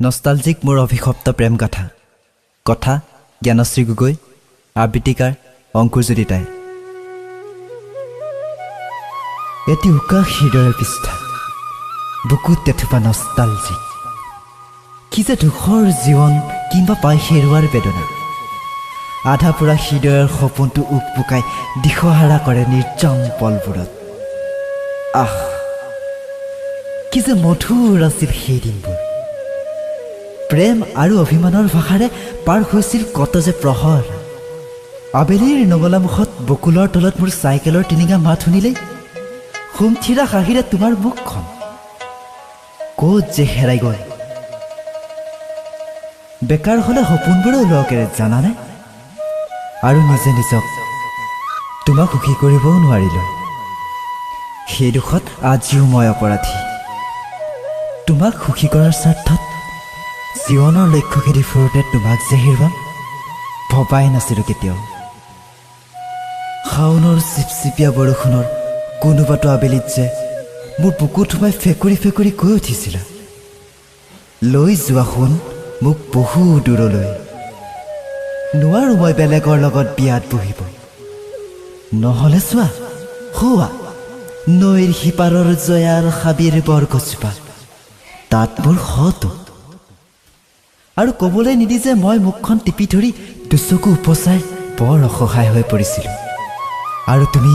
nostalgic মোৰ অভিশপ্ত প্ৰেম গাথা কথা জ্ঞানশ্ৰী গগৈ আবৃত্তিকাৰ অংকুৰজ্যোতি তাই এটি উকা হৃদয়ৰ পৃষ্ঠা বুকুত তেথোপা নষ্টালজিক কি যে দুখৰ জীৱন কিংবা পাই হেৰুৱাৰ বেদনা আধা পুৰা হৃদয়ৰ সপোনটো উকপুকাই দিশহাৰা কৰে নিৰ্জন পলবোৰত আহ কি যে মধুৰ আছিল সেই দিনবোৰ প্ৰেম আৰু অভিমানৰ ভাষাৰে পাৰ হৈছিল কত যে প্ৰহৰ আবেলিৰ নগলা মুখত বকুলৰ তলত মোৰ চাইকেলৰ টিনিঙা মাত শুনিলেই সুমথিৰা হাঁহিৰে তোমাৰ মুখখন ক'ত যে হেৰাই গ'ল বেকাৰ হ'লে সপোনবোৰো লকেৰে জানানে আৰু নিজে নিজক তোমাক সুখী কৰিবও নোৱাৰিলোঁ সেই দুখত আজিও মই অপৰাধী তোমাক সুখী কৰাৰ স্বাৰ্থত জীৱনৰ লক্ষ্য খেদি ফুৰোতে তোমাক যে হেৰুৱাম ভবাই নাছিলোঁ কেতিয়াও শাওনৰ চিপচিপীয়া বৰষুণৰ কোনোবাটো আবেলিত যে মোৰ বুকুত সোমাই ফেকুৰি ফেকুৰি কৈ উঠিছিলা লৈ যোৱা সোণ মোক বহু দূৰলৈ নোৱাৰোঁ মই বেলেগৰ লগত বিয়াত বহিব নহ'লে চোৱা হোৱা নৈৰ সিপাৰৰ জয়াৰ হাবিৰ বৰগছজোপা তাত মোৰ হতো আৰু ক'বলৈ নিদি যে মই মুখখন টিপি ধৰি দুচকু উপচাই বৰ অসহায় হৈ পৰিছিলোঁ আৰু তুমি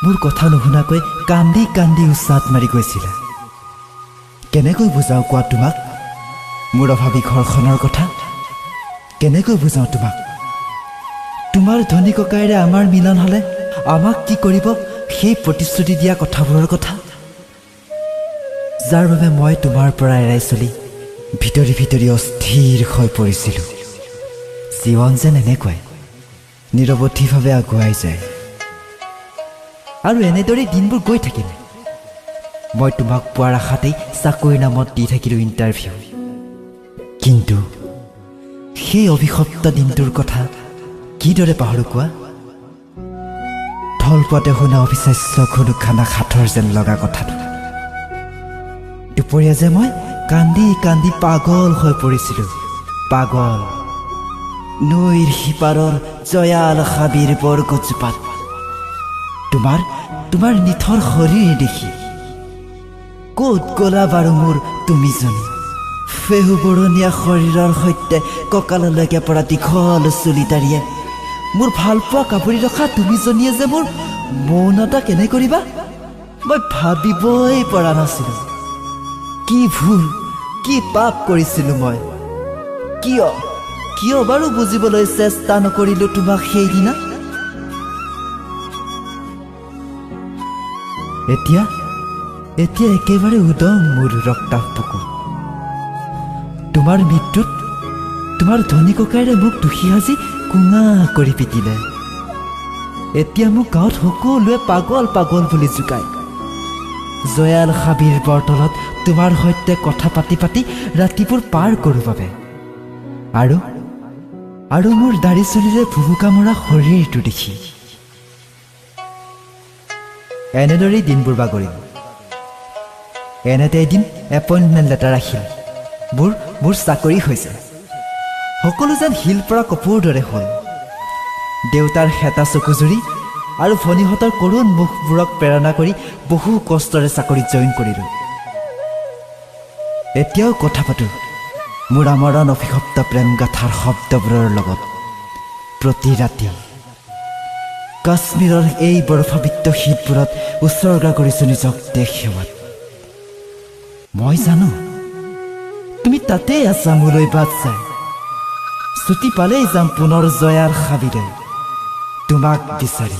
মোৰ কথা নুশুনাকৈ কান্দি কান্দি উচাত মাৰি গৈছিলা কেনেকৈ বুজাওঁ কোৱা তোমাক মোৰ অভাৱী ঘৰখনৰ কথা কেনেকৈ বুজাওঁ তোমাক তোমাৰ ধনী ককাইৰে আমাৰ মিলন হ'লে আমাক কি কৰিব সেই প্ৰতিশ্ৰুতি দিয়া কথাবোৰৰ কথা যাৰ বাবে মই তোমাৰ পৰা এৰাই চলি ভিতৰি ভিতৰি অস্থিৰ হৈ পৰিছিলোঁ জীৱন যেন এনেকুৱাই নিৰৱধিভাৱে আগুৱাই যায় আৰু এনেদৰেই দিনবোৰ গৈ থাকিল মই তোমাক পোৱাৰ আশাতেই চাকৰিৰ নামত দি থাকিলোঁ ইণ্টাৰভিউ কিন্তু সেই অভিশপ্ত দিনটোৰ কথা কিদৰে পাহৰোঁ কোৱা ঢলপুৱাতে শুনা অবিশ্বাস্য কোনো খানা খাঠৰ যেন লগা কথাটো দুপৰীয়া যে মই কান্দি কান্দি পাগল হৈ পৰিছিলোঁ পাগল নৈৰ সিপাৰৰ জয়াল হাবিৰ বৰগছজোপাত তোমাৰ নিথৰ শৰীৰ দেখি ক'ত গ'লা বাৰু মোৰ তুমিজনী ফেহু বৰণীয়া শৰীৰৰ সৈতে কঁকাললৈকে পৰা দীঘল চুলিতাৰিয়ে মোৰ ভালপোৱা কাপোৰি ৰখা তুমিজনীয়ে যে মোৰ মৌনতা কেনে কৰিবা মই ভাবিবই পৰা নাছিলোঁ কি ভুল কি পাপ কৰিছিলোঁ মই কিয় বাৰু বুজিবলৈ চেষ্টা নকৰিলোঁ তোমাক সেইদিনা এতিয়া একেবাৰে উদং মোৰ ৰক্তাভ বুকু তোমাৰ মৃত্যুত তোমাৰ ধনী ককাইৰে মোক দুখী সাজি কুঙা কৰি পিটিলে এতিয়া মোক গাঁৱত সকলোৱে পাগল পাগল বুলি জোকায় জয়াল হাবিৰ বৰতলত তোমাৰ সৈতে কথা পাতি পাতি ৰাতিবোৰ পাৰ কৰোঁ বাবে আৰু মোৰ দাড়ি চুলিৰে ভুভুকা মৰা শৰীৰটো দেখি এনেদৰেই দিনবোৰ বাগৰিল এনেতে এদিন এপইণ্টমেণ্ট লেটাৰ আহিল মোৰ চাকৰি হৈছে সকলো যেন শিল পৰা কপোৰ দৰে হ'ল দেউতাৰ হেতা চকুজুৰি আৰু ভনীহঁতৰ কৰুণ মুখবোৰক প্ৰেৰণা কৰি বহু কষ্টৰে চাকৰিত জইন কৰিলোঁ এতিয়াও কথা পাতোঁ মোৰ আমৰণ অভিশপ্ত প্ৰেম গাথাৰ শব্দবোৰৰ লগত প্ৰতি ৰাতি কাশ্মীৰৰ এই বৰফাবৃত শীতবোৰত উৎসৰ্গা কৰিছোঁ নিজক দেশ সেৱাত মই জানো তুমি তাতেই আছা মোলৈ বাট চাই ছুটি পালেই যাম পুনৰ জয়াৰ হাবিৰে তোমাক বিচাৰি